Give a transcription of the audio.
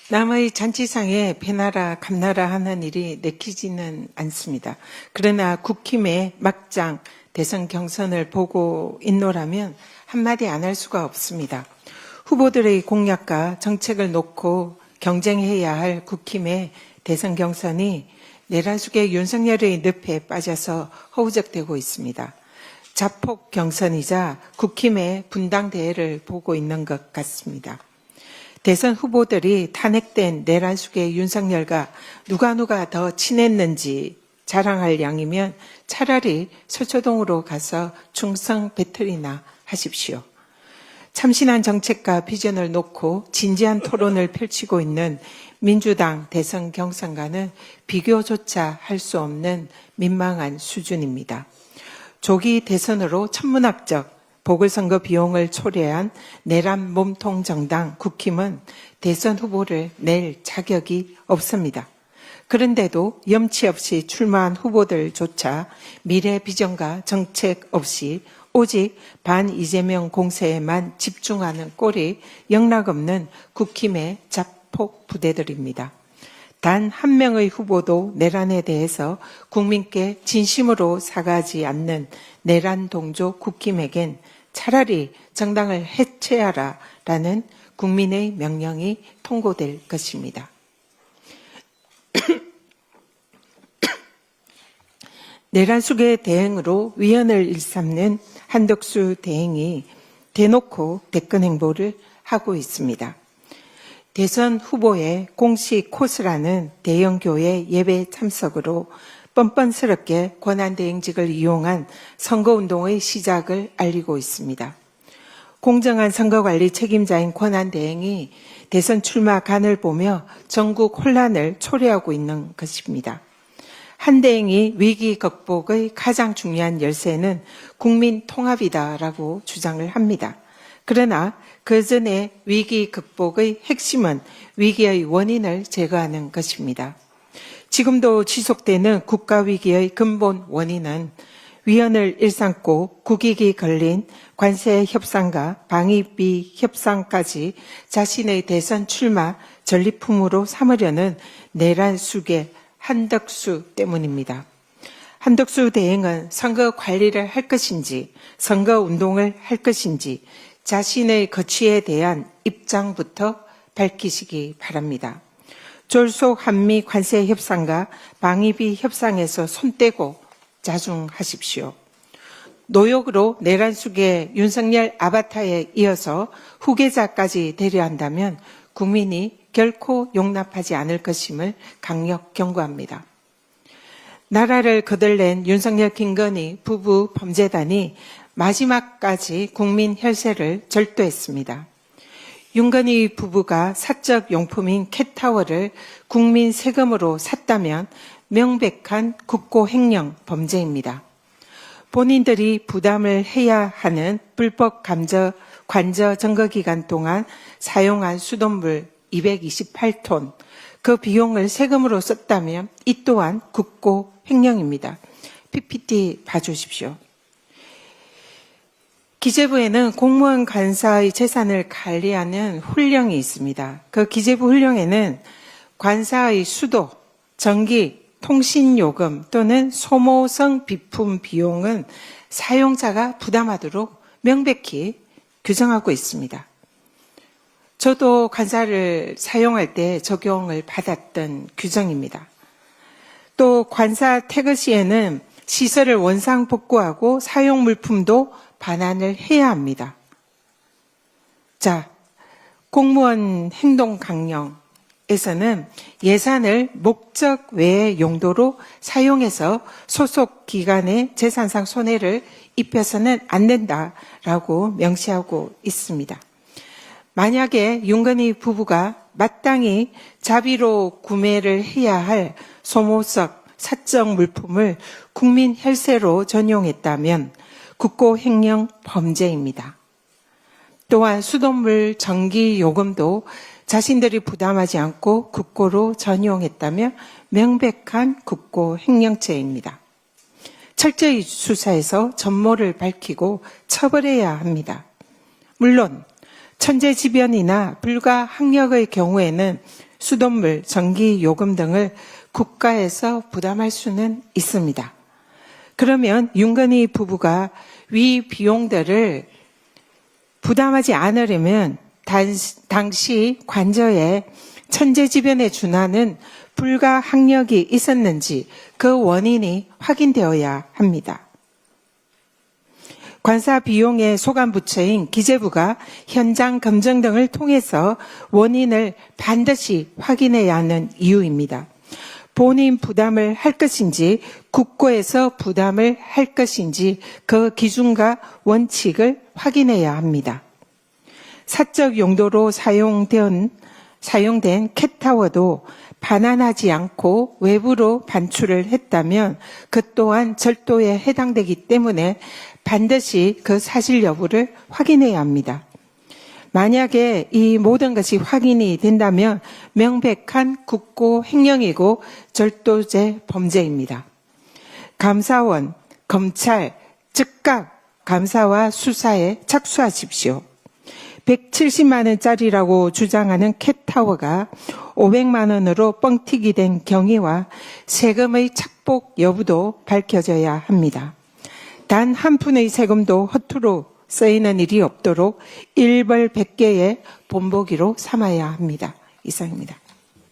남의 잔치상에 배나라 감나라 하는 일이 내키지는 않습니다. 그러나 국힘의 막장 대선 경선을 보고 있노라면 한마디 안 할 수가 없습니다. 후보들의 공약과 정책을 놓고 경쟁해야 할 국힘의 대선 경선이 내란숙의 윤석열의 늪에 빠져서 허우적대고 있습니다. 자폭 경선이자 국힘의 분당 대회를 보고 있는 것 같습니다. 대선 후보들이 탄핵된 내란숙의 윤석열과 누가 더 친했는지 자랑할 양이면 차라리 서초동으로 가서 충성 배틀이나 하십시오. 참신한 정책과 비전을 놓고 진지한 토론을 펼치고 있는 민주당 대선 경선과는 비교조차 할 수 없는 민망한 수준입니다. 조기 대선으로 천문학적 보궐선거 비용을 초래한 내란 몸통 정당 국힘은 대선 후보를 낼 자격이 없습니다. 그런데도 염치 없이 출마한 후보들조차 미래 비전과 정책 없이 오직 반 이재명 공세에만 집중하는 꼴이 영락없는 국힘의 자폭 부대들입니다. 단 한 명의 후보도 내란에 대해서 국민께 진심으로 사과하지 않는 내란 동조 국힘에겐 차라리 정당을 해체하라라는 국민의 명령이 통고될 것입니다. 내란숙의 대행으로 위헌을 일삼는 한덕수 대행이 대놓고 대권 행보를 하고 있습니다. 대선 후보의 공식 코스라는 대형교회 예배 참석으로 뻔뻔스럽게 권한대행직을 이용한 선거운동의 시작을 알리고 있습니다. 공정한 선거관리 책임자인 권한대행이 대선 출마 간을 보며 전국 혼란을 초래하고 있는 것입니다. 한 대행이 위기 극복의 가장 중요한 열쇠는 국민 통합이다라고 주장을 합니다. 그러나 그 전에 위기 극복의 핵심은 위기의 원인을 제거하는 것입니다. 지금도 지속되는 국가위기의 근본 원인은 위헌을 일삼고 국익이 걸린 관세 협상과 방위비 협상까지 자신의 대선 출마 전리품으로 삼으려는 내란숙의 한덕수 때문입니다. 한덕수 대행은 선거 관리를 할 것인지 선거 운동을 할 것인지 자신의 거취에 대한 입장부터 밝히시기 바랍니다. 졸속 한미 관세 협상과 방위비 협상에서 손 떼고 자중하십시오. 노역으로 내란숙의 윤석열 아바타에 이어서 후계자까지 되려 한다면 국민이 결코 용납하지 않을 것임을 강력 경고합니다. 나라를 거들낸 윤석열 김건희 부부 범죄단이 마지막까지 국민 혈세를 절도했습니다. 윤건희 부부가 사적 용품인 캣타워를 국민 세금으로 샀다면 명백한 국고횡령 범죄입니다. 본인들이 부담을 해야 하는 불법 관저 점거기간 동안 사용한 수돗물 228톤, 그 비용을 세금으로 썼다면 이 또한 국고횡령입니다. PPT 봐주십시오. 기재부에는 공무원 관사의 재산을 관리하는 훈령이 있습니다. 그 기재부 훈령에는 관사의 수도, 전기, 통신요금 또는 소모성 비품 비용은 사용자가 부담하도록 명백히 규정하고 있습니다. 저도 관사를 사용할 때 적용을 받았던 규정입니다. 또 관사 태거 시에는 시설을 원상 복구하고 사용 물품도 반환을 해야 합니다. 자, 공무원 행동 강령에서는 예산을 목적 외의 용도로 사용해서 소속 기관의 재산상 손해를 입혀서는 안 된다라고 명시하고 있습니다. 만약에 윤건희 부부가 마땅히 자비로 구매를 해야 할 소모적 사적 물품을 국민 혈세로 전용했다면 국고횡령 범죄입니다. 또한 수돗물, 전기 요금도 자신들이 부담하지 않고 국고로 전용했다면 명백한 국고횡령죄입니다. 철저히 수사해서 전모를 밝히고 처벌해야 합니다. 물론 천재지변이나 불가항력의 경우에는 수돗물, 전기, 요금 등을 국가에서 부담할 수는 있습니다. 그러면 윤건희 부부가 위 비용들을 부담하지 않으려면 당시 관저에 천재지변에 준하는 불가항력이 있었는지 그 원인이 확인되어야 합니다. 관사 비용의 소관부처인 기재부가 현장 검증 등을 통해서 원인을 반드시 확인해야 하는 이유입니다. 본인 부담을 할 것인지 국고에서 부담을 할 것인지 그 기준과 원칙을 확인해야 합니다. 사적 용도로 사용된 캣타워도 반환하지 않고 외부로 반출을 했다면 그 또한 절도에 해당되기 때문에 반드시 그 사실 여부를 확인해야 합니다. 만약에 이 모든 것이 확인이 된다면 명백한 국고 횡령이고 절도죄 범죄입니다. 감사원, 검찰 즉각 감사와 수사에 착수하십시오. 170만 원짜리라고 주장하는 캣타워가 500만 원으로 뻥튀기 된 경위와 세금의 착복 여부도 밝혀져야 합니다. 단 한 푼의 세금도 허투루 쓰이는 일이 없도록 일벌백계의 본보기로 삼아야 합니다. 이상입니다.